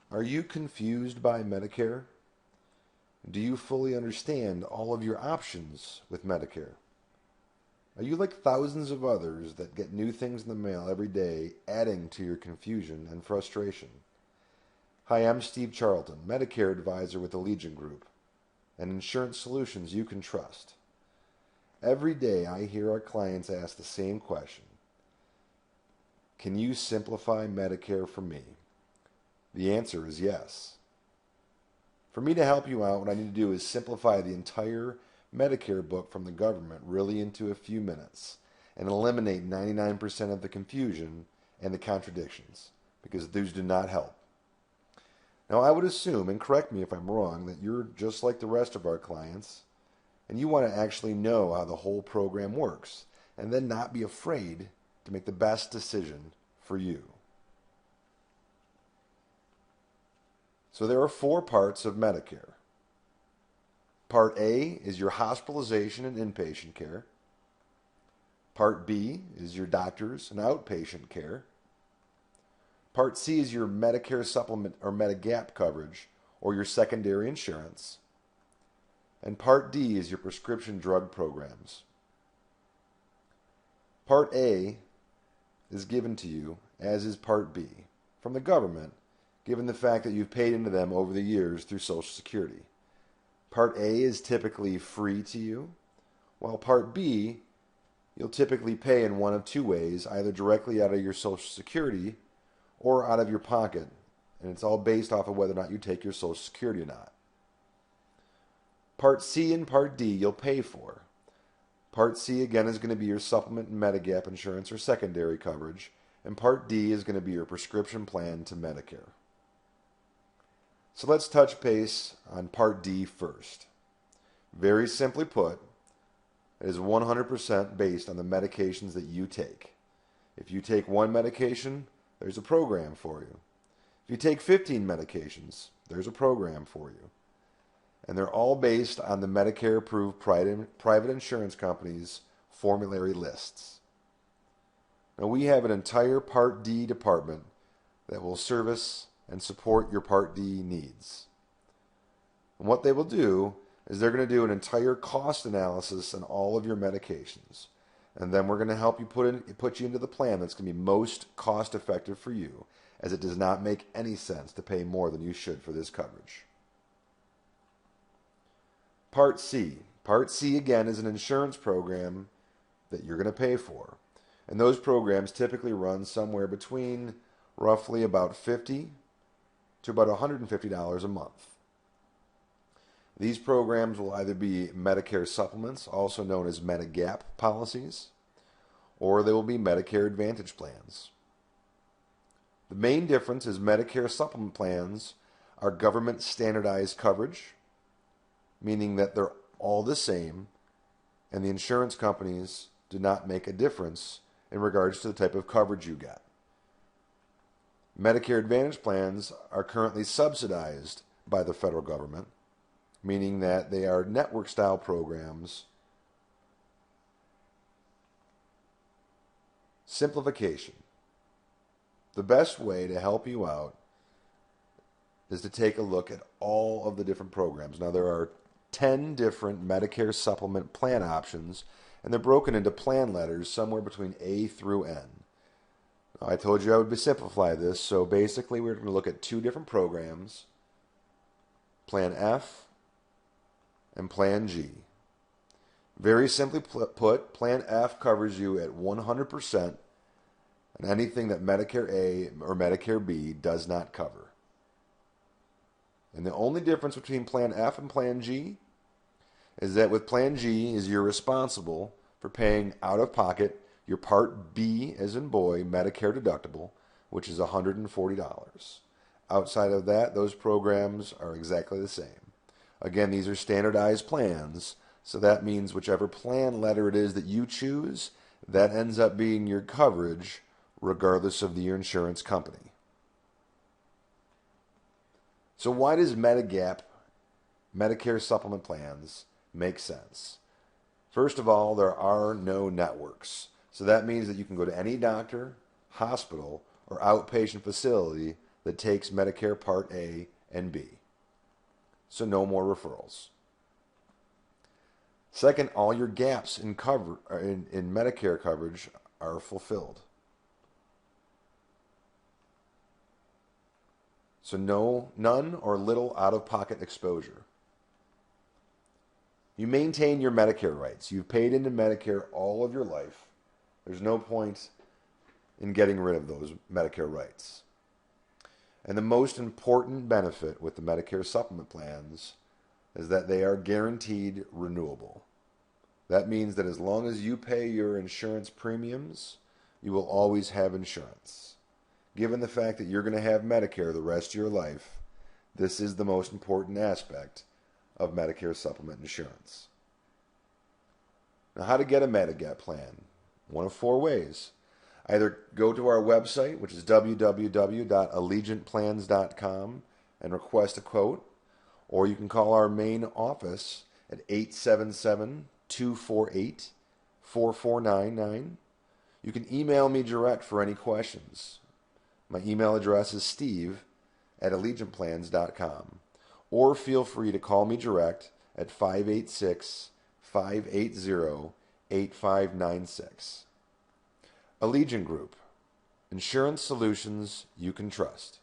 Are you confused by Medicare? Do you fully understand all of your options with Medicare? Are you like thousands of others that get new things in the mail every day, adding to your confusion and frustration? Hi, I'm Steve Charlton, Medicare advisor with the Legion Group, and insurance solutions you can trust. Every day I hear our clients ask the same question. Can you simplify Medicare for me? The answer is yes. For me to help you out, what I need to do is simplify the entire Medicare book from the government really into a few minutes and eliminate 99% of the confusion and the contradictions, because those do not help. Now, I would assume, and correct me if I'm wrong, that you're just like the rest of our clients, and you want to actually know how the whole program works, and then not be afraid to make the best decision for you. So there are 4 parts of Medicare. Part A is your hospitalization and inpatient care. Part B is your doctors and outpatient care. Part C is your Medicare supplement or Medigap coverage, or your secondary insurance. And Part D is your prescription drug programs. Part A is given to you, as is Part B, from the government, given the fact that you've paid into them over the years through Social Security. Part A is typically free to you, while Part B, you'll typically pay in one of 2 ways, either directly out of your Social Security or out of your pocket, and it's all based off of whether or not you take your Social Security or not. Part C and Part D you'll pay for. Part C again is going to be your supplement and Medigap insurance or secondary coverage, and Part D is going to be your prescription plan to Medicare. So let's touch base on Part D first. Very simply put, it is 100% based on the medications that you take. If you take one medication, there's a program for you. If you take 15 medications, there's a program for you. And they're all based on the Medicare-approved private insurance companies' formulary lists. Now, we have an entire Part D department that will service and support your Part D needs. And what they will do is they're going to do an entire cost analysis on all of your medications. And then we're going to help you put you into the plan that's going to be most cost effective for you, as it does not make any sense to pay more than you should for this coverage. Part C. Part C, again, is an insurance program that you're going to pay for. And those programs typically run somewhere between roughly about $50 to about $150 a month. These programs will either be Medicare supplements, also known as Medigap policies, or they will be Medicare Advantage plans. The main difference is Medicare supplement plans are government standardized coverage, meaning that they're all the same, and the insurance companies do not make a difference in regards to the type of coverage you get. Medicare Advantage plans are currently subsidized by the federal government, meaning that they are network-style programs. Simplification. The best way to help you out is to take a look at all of the different programs. Now, there are 10 different Medicare supplement plan options, and they're broken into plan letters somewhere between A through N. Now, I told you I would simplify this, so basically we're going to look at 2 different programs, Plan F and Plan G. Very simply put, Plan F covers you at 100% and anything that Medicare A or Medicare B does not cover. And the only difference between Plan F and Plan G is that with Plan G is you're responsible for paying out of pocket your Part B, as in boy, Medicare deductible, which is $140. Outside of that, those programs are exactly the same. Again, these are standardized plans, so that means whichever plan letter it is that you choose, that ends up being your coverage regardless of your insurance company. So why does Medigap, Medicare supplement plans, make sense? First of all, there are no networks. So that means that you can go to any doctor, hospital, or outpatient facility that takes Medicare Part A and B. So no more referrals. Second, all your gaps in Medicare coverage are fulfilled. So none or little out-of-pocket exposure. You maintain your Medicare rights. You've paid into Medicare all of your life. There's no point in getting rid of those Medicare rights. And the most important benefit with the Medicare supplement plans is that they are guaranteed renewable. That means that as long as you pay your insurance premiums, you will always have insurance. Given the fact that you're going to have Medicare the rest of your life, this is the most important aspect of Medicare supplement insurance. Now, how to get a Medigap plan? One of four ways. Either go to our website, which is www.allegiantplans.com, and request a quote, or you can call our main office at 877-248-4499. You can email me direct for any questions. My email address is steve@allegiantplans.com, or feel free to call me direct at 586-580-8596. Allegiant Group, insurance solutions you can trust.